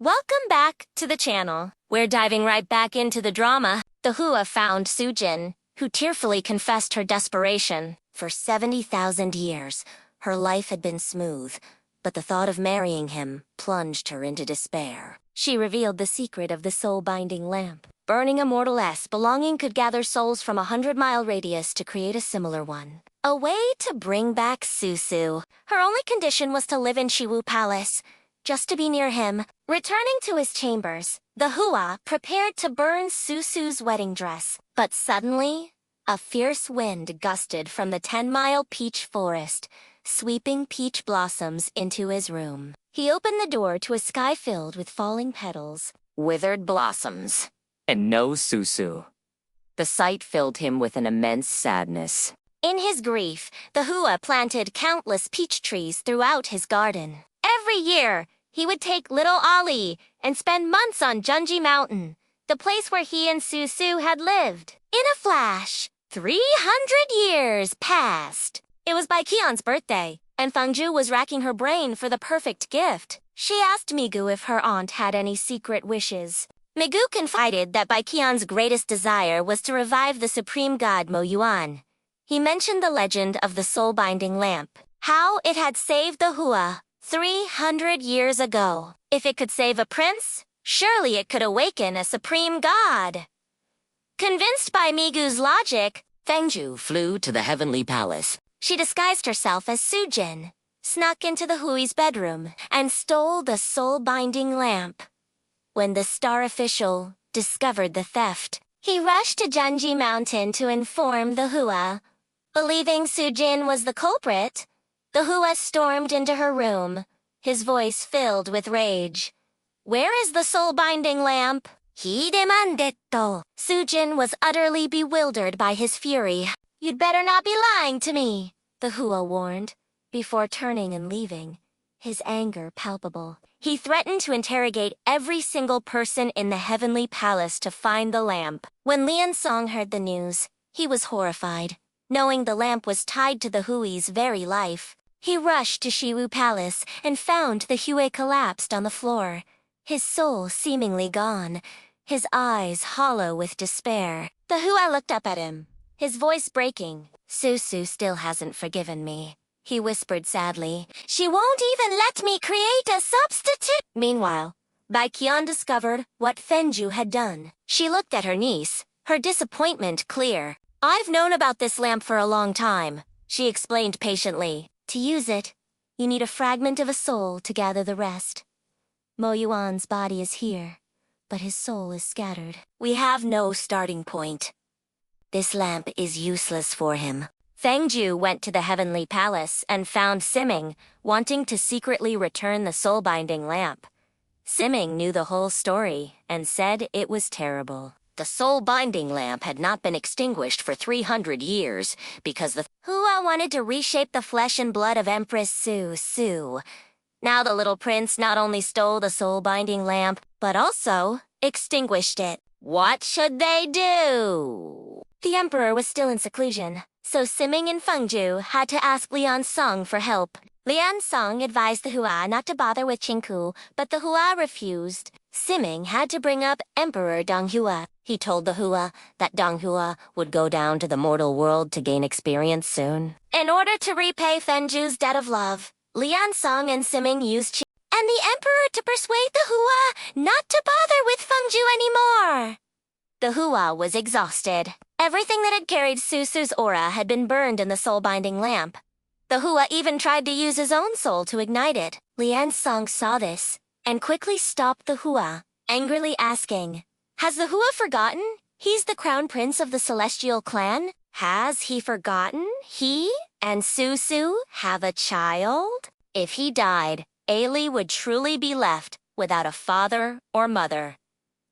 Welcome back to the channel. We're diving right back into the drama. The Yehua found Sujin, who tearfully confessed her desperation. For 70,000 years, her life had been smooth, but the thought of marrying him plunged her into despair. She revealed the secret of the soul-binding lamp. Burning a mortal belonging could gather souls from 100-mile radius to create a similar one. A way to bring back Susu. Her only condition was to live in Shiwu Palace, just to be near him. Returning to his chambers, the Yehua prepared to burn Susu's wedding dress. But suddenly, a fierce wind gusted from the 10-mile peach forest, sweeping peach blossoms into his room. He opened the door to a sky filled with falling petals, withered blossoms, and no Susu. The sight filled him with an immense sadness. In his grief, the Yehua planted countless peach trees throughout his garden. Every year, he would take little Ali and spend months on Junji Mountain, the place where he and Susu had lived. In a flash, 300 years passed. It was by Qian's birthday, and Fengjiu was racking her brain for the perfect gift. She asked Migu if her aunt had any secret wishes. Migu confided that by Qian's greatest desire was to revive the supreme god Mo Yuan. He mentioned the legend of the soul-binding lamp, how it had saved the Yehua 300 years ago. If it could save a prince, surely it could awaken a supreme god. Convinced by Migu's logic, Fengjiu flew to the heavenly palace. She disguised herself as Sujin, snuck into the Hui's bedroom, and stole the soul-binding lamp. When the star official discovered the theft, he rushed to Junji Mountain to inform the Yehua. Believing Sujin was the culprit, the Yehua stormed into her room, his voice filled with rage. "Where is the soul-binding lamp?" He demanded. Sujin was utterly bewildered by his fury. "You'd better not be lying to me," the Yehua warned, before turning and leaving, his anger palpable. He threatened to interrogate every single person in the heavenly palace to find the lamp. When Lian Song heard the news, he was horrified. Knowing the lamp was tied to the Hui's very life, he rushed to Shiwu Palace and found the Hui collapsed on the floor, his soul seemingly gone, his eyes hollow with despair. The Yehua looked up at him, his voice breaking. "Susu still hasn't forgiven me," he whispered sadly. "She won't even let me create a substitute." Meanwhile, Qian discovered what Fengjiu had done. She looked at her niece, her disappointment clear. "I've known about this lamp for a long time," she explained patiently. "To use it, you need a fragment of a soul to gather the rest. Mo Yuan's body is here, but his soul is scattered. We have no starting point. This lamp is useless for him." Fengjiu went to the heavenly palace and found Siming, wanting to secretly return the soul-binding lamp. Siming knew the whole story and said it was terrible. The soul-binding lamp had not been extinguished for 300 years because the Yehua wanted to reshape the flesh and blood of Empress Su. Now the little prince not only stole the soul-binding lamp, but also extinguished it. What should they do? The emperor was still in seclusion, so Siming and Fengjiu had to ask Lian Song for help. Lian Song advised the Yehua not to bother with Qingku, but the Yehua refused. Siming had to bring up Emperor Donghua. He told the Yehua that Donghua would go down to the mortal world to gain experience soon. In order to repay Fengjiu's debt of love, Lian Song and Siming used Qi and the emperor to persuade the Yehua not to bother with Fengjiu anymore. The Yehua was exhausted. Everything that had carried Susu's aura had been burned in the soul-binding lamp. The Yehua even tried to use his own soul to ignite it. Lian Song saw this and quickly stopped the Yehua, angrily asking, "Has the Yehua forgotten? He's the crown prince of the celestial clan. Has he forgotten he and Susu have a child? If he died, Ailey would truly be left without a father or mother."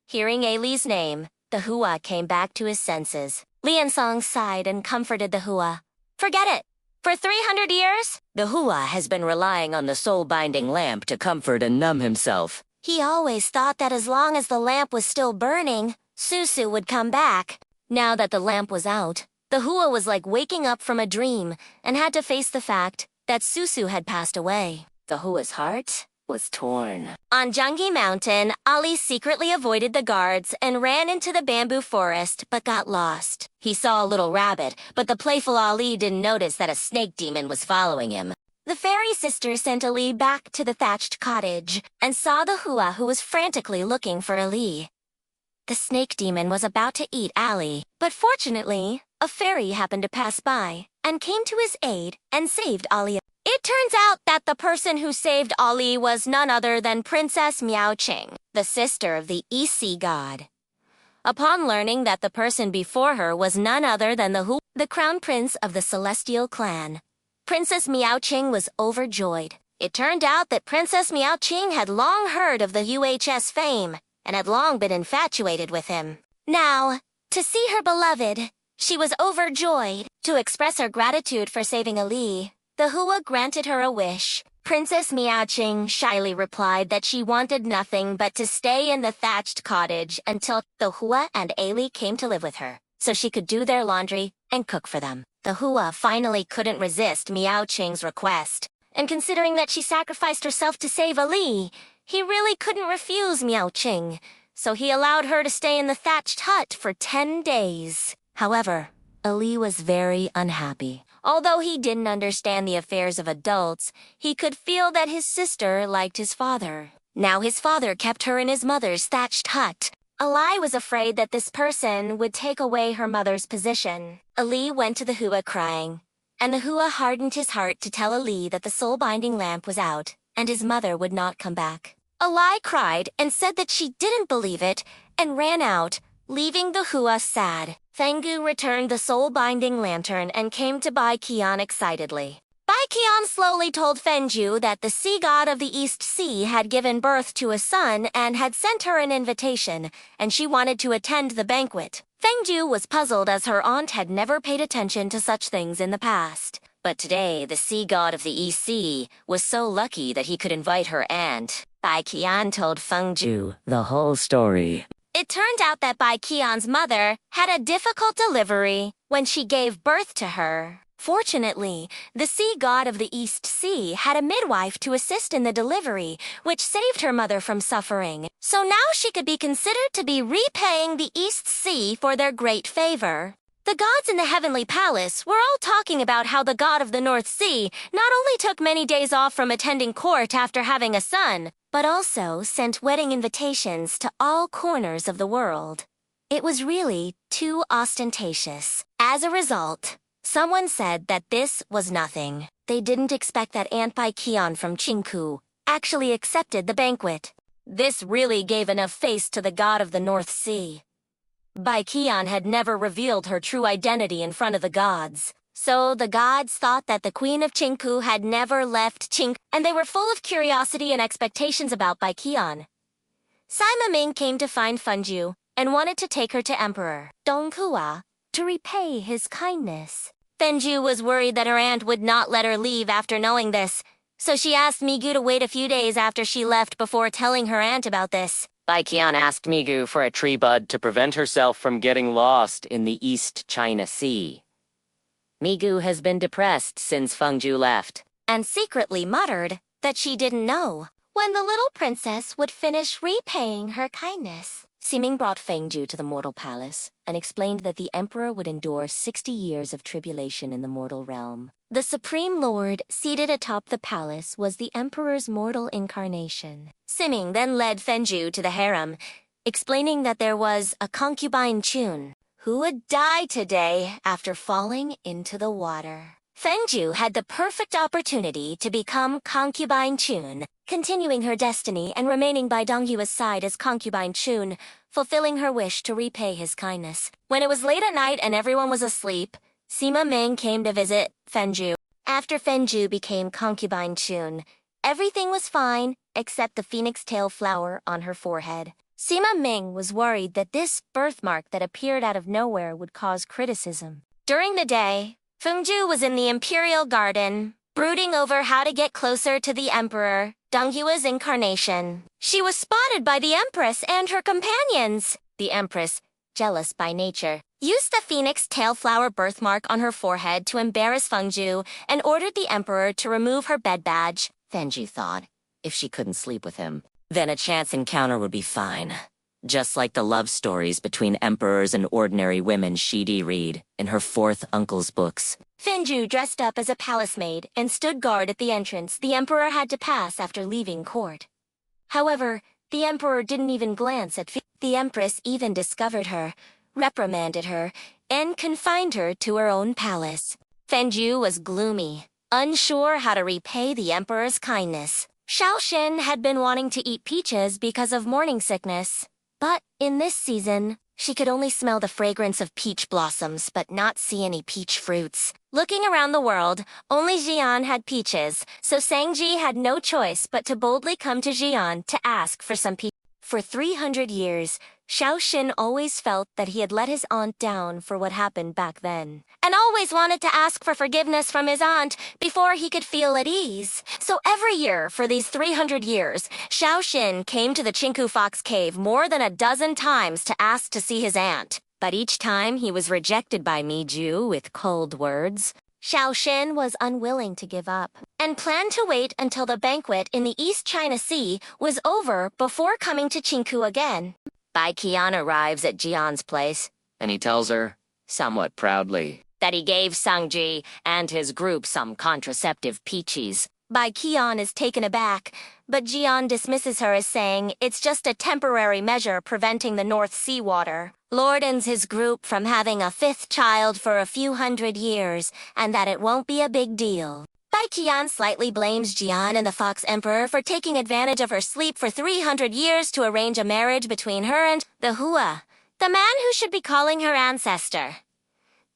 Hearing Ailey's name, the Yehua came back to his senses. Lian Song sighed and comforted the Yehua. "Forget it. For 300 years, the Yehua has been relying on the soul-binding lamp to comfort and numb himself. He always thought that as long as the lamp was still burning, Susu would come back. Now that the lamp was out, the Yehua was like waking up from a dream and had to face the fact that Susu had passed away. The Yhehua's heart was torn. On Jungi Mountain, Ali secretly avoided the guards and ran into the bamboo forest but got lost. He saw a little rabbit, but the playful Ali didn't notice that a snake demon was following him. The fairy sister sent Ali back to the thatched cottage and saw the Hua who was frantically looking for Ali. The snake demon was about to eat Ali, but fortunately, a fairy happened to pass by and came to his aid and saved Ali. It turns out that the person who saved Ali was none other than Princess Miao Qing, the sister of the East Sea god. Upon learning that the person before her was none other than the crown prince of the Celestial clan, Princess Miao Qing was overjoyed. It turned out that Princess Miao Qing had long heard of the UHS fame and had long been infatuated with him. Now, to see her beloved, she was overjoyed. To express her gratitude for saving Ali, the Hua granted her a wish. Princess Miao Qing shyly replied that she wanted nothing but to stay in the thatched cottage until the Hua and Ali came to live with her, so she could do their laundry and cook for them. The Hua finally couldn't resist Miao Qing's request, and considering that she sacrificed herself to save Ali, he really couldn't refuse Miao Qing, so he allowed her to stay in the thatched hut for 10 days. However, Ali was very unhappy. Although he didn't understand the affairs of adults, he could feel that his sister liked his father. Now his father kept her in his mother's thatched hut. Ali was afraid that this person would take away her mother's position. Ali went to the Hua crying, and the Hua hardened his heart to tell Ali that the soul-binding lamp was out, and his mother would not come back. Ali cried and said that she didn't believe it, and ran out, leaving the Hua sad. Fengjiu returned the soul-binding lantern and came to Bai Qian excitedly. Bai Qian slowly told Fengjiu that the sea god of the East Sea had given birth to a son and had sent her an invitation, and she wanted to attend the banquet. Fengjiu was puzzled as her aunt had never paid attention to such things in the past. But today, the sea god of the East Sea was so lucky that he could invite her aunt. Bai Qian told Fengjiu the whole story. It turned out that Bai Qian's mother had a difficult delivery when she gave birth to her. Fortunately, the sea god of the East Sea had a midwife to assist in the delivery, which saved her mother from suffering. So now she could be considered to be repaying the East Sea for their great favor. The gods in the heavenly palace were all talking about how the god of the North Sea not only took many days off from attending court after having a son, but also sent wedding invitations to all corners of the world. It was really too ostentatious. As a result, someone said that this was nothing. They didn't expect that Aunt Bai Qian from Qingku actually accepted the banquet. This really gave enough face to the god of the North Sea. Bai Qian had never revealed her true identity in front of the gods, so the gods thought that the queen of Qingku had never left Qing, and they were full of curiosity and expectations about Bai Qian. Sima Ming came to find Fengjiu and wanted to take her to Emperor Donghua to repay his kindness. Fengjiu was worried that her aunt would not let her leave after knowing this, so she asked Migu to wait a few days after she left before telling her aunt about this. Bai Qian asked Migu for a tree bud to prevent herself from getting lost in the East China Sea. Migu has been depressed since Fengjiu left, and secretly muttered that she didn't know when the little princess would finish repaying her kindness. Siming brought Fengjiu to the mortal palace and explained that the emperor would endure 60 years of tribulation in the mortal realm. The supreme lord seated atop the palace was the emperor's mortal incarnation. Siming then led Fengjiu to the harem, explaining that there was a concubine Qian who would die today after falling into the water. Fengjiu had the perfect opportunity to become concubine Qian, continuing her destiny and remaining by Donghua's side as concubine Qian, fulfilling her wish to repay his kindness. When it was late at night and everyone was asleep, Sima Ming came to visit Fengjiu. After Fengjiu became concubine Qian, everything was fine except the phoenix tail flower on her forehead. Sima Ming was worried that this birthmark that appeared out of nowhere would cause criticism. During the day, Fengjiu was in the imperial garden, brooding over how to get closer to the emperor, Donghua's incarnation. She was spotted by the empress and her companions. The empress, jealous by nature, used the phoenix tail flower birthmark on her forehead to embarrass Fengjiu and ordered the emperor to remove her bed badge. Fengjiu thought, if she couldn't sleep with him, then a chance encounter would be fine. Just like the love stories between emperors and ordinary women she'd read in her fourth uncle's books. Fengjiu dressed up as a palace maid and stood guard at the entrance the emperor had to pass after leaving court. However, the emperor didn't even glance at the empress even discovered her, reprimanded her, and confined her to her own palace. Fengjiu was gloomy, unsure how to repay the emperor's kindness. Xiaoxin had been wanting to eat peaches because of morning sickness. But in this season, she could only smell the fragrance of peach blossoms but not see any peach fruits. Looking around the world, only Qian had peaches, so Fengji had no choice but to boldly come to Qian to ask for some peaches. For 300 years, Xiaoxin always felt that he had let his aunt down for what happened back then, and always wanted to ask for forgiveness from his aunt before he could feel at ease. So every year for these 300 years, Xiaoxin came to the Chinku Fox Cave more than a dozen times to ask to see his aunt. But each time he was rejected by Miju with cold words. Xiaoxin was unwilling to give up, and planned to wait until the banquet in the East China Sea was over before coming to Chinku again. Bai Qian arrives at Jian's place, and he tells her, somewhat proudly, that he gave Sangji and his group some contraceptive peaches. Bai Qian is taken aback, but Jian dismisses her as saying it's just a temporary measure preventing the North Sea water. Lordens his group from having a fifth child for a few hundred years, and that it won't be a big deal. Bai Qian slightly blames Jian and the Fox Emperor for taking advantage of her sleep for 300 years to arrange a marriage between her and the Hua, the man who should be calling her ancestor.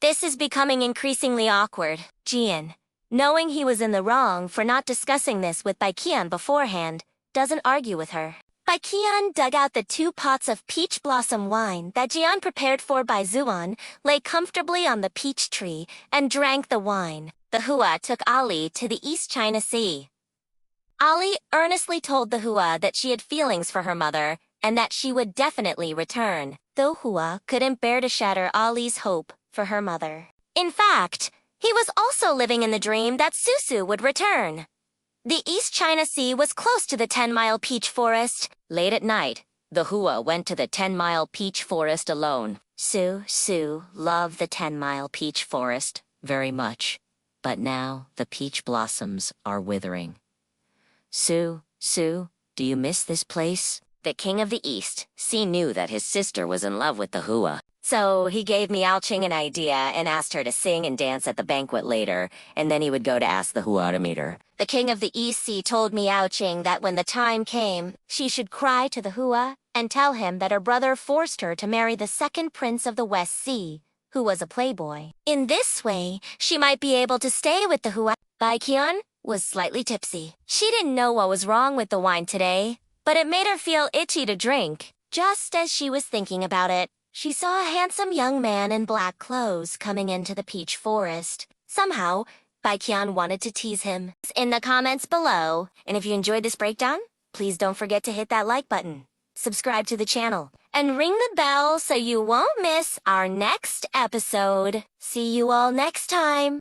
This is becoming increasingly awkward. Qian, knowing he was in the wrong for not discussing this with Bai Qian beforehand, doesn't argue with her. Bai Qian dug out the 2 pots of peach blossom wine that Jian prepared for Bai Zuan, lay comfortably on the peach tree, and drank the wine. The Hua took Ali to the East China Sea. Ali earnestly told the Hua that she had feelings for her mother, and that she would definitely return, though Hua couldn't bear to shatter Ali's hope for her mother. In fact, he was also living in the dream that Susu would return. The East China Sea was close to the 10-mile peach forest. Late at night, the Hua went to the 10-mile peach forest alone. Su loved the 10-mile peach forest very much, but now the peach blossoms are withering. Su, do you miss this place? The king of the East, knew that his sister was in love with the Hua. So he gave Miao Qing an idea and asked her to sing and dance at the banquet later, and then he would go to ask the Hua to meet her. The king of the East Sea told Miao Qing that when the time came, she should cry to the Hua and tell him that her brother forced her to marry the second prince of the West Sea, who was a playboy. In this way, she might be able to stay with the Hua. Bai Qian was slightly tipsy. She didn't know what was wrong with the wine today, but it made her feel itchy to drink. Just as she was thinking about it, she saw a handsome young man in black clothes coming into the peach forest. Somehow, Bai Qian wanted to tease him. In the comments below, and if you enjoyed this breakdown, please don't forget to hit that like button, subscribe to the channel, and ring the bell so you won't miss our next episode. See you all next time.